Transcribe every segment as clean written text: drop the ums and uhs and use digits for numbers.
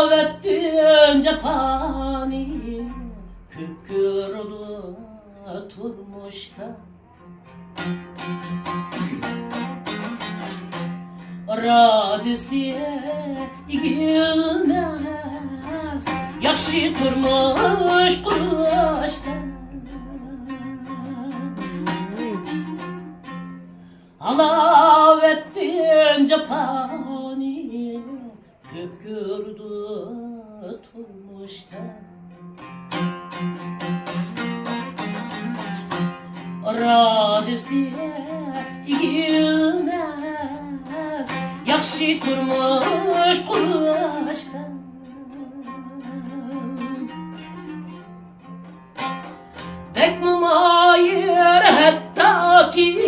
Alavettin cephani kükürdü turmuşta radisiye igilmez yakşı turmuş kuruşta Alavettin cephani kükürdü turmuşta radisiye igilmez yakşı turmuş kuruşta Bek mumayir hatta ki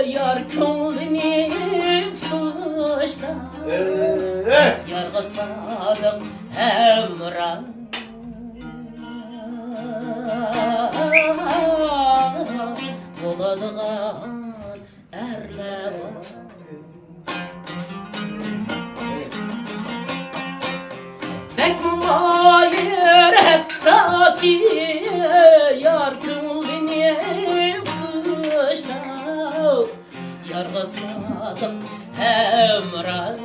yar könlünü fışta Yargı sadık hemra Oladığan erler Bek mumayir hatta ki yar könlünü fışta Yargı sadık hemra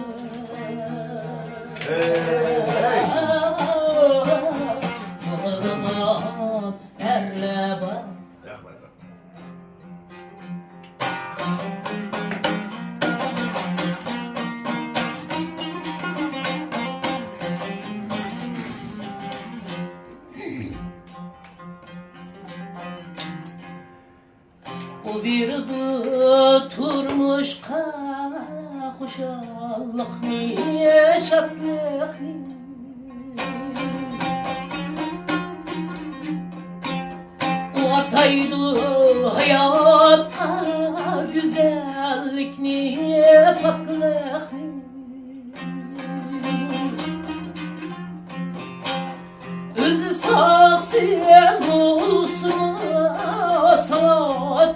O bir turmuş hoşallık niye şatlık O ataydı hayatta güzellik niye faklık Özü saksız olsun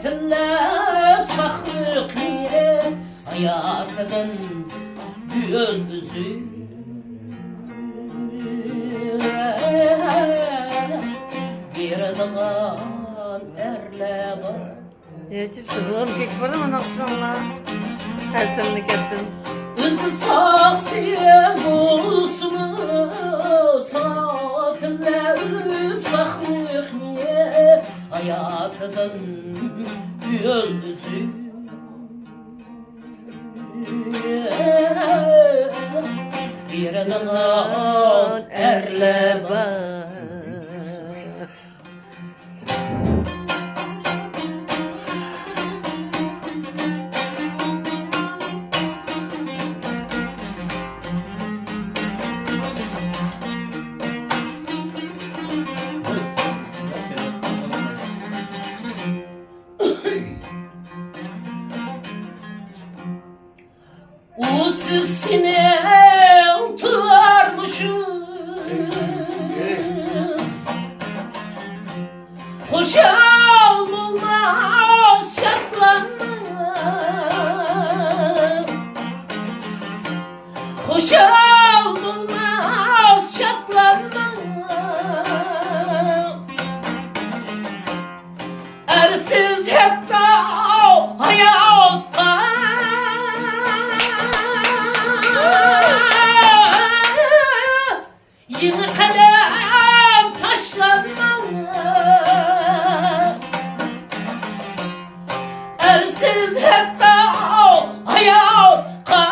saatler saklık niye hayatın gözü bir dağın erle var Necip şudur kek var ama noksanla her senlik ettim. Özü saksız olsun saatler saklık niye hayatın gözü bir dağın erle var O sinem tutarmışım Hoşal olmaz şartlanma Hoşal olmaz şartlanma Ersiz hep de hayatta Yeni kadem taşlanma Ersiz hep de hayatta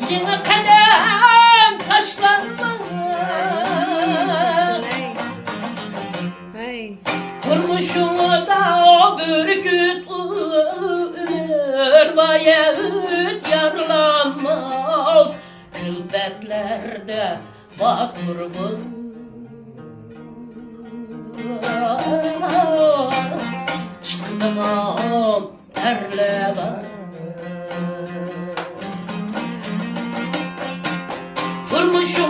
Yeni kadem taşlanma Kurmuşum da o bürküt Vayet yarlanmaz Külbetlerde baturbu çıktım erleme. Kurmuşum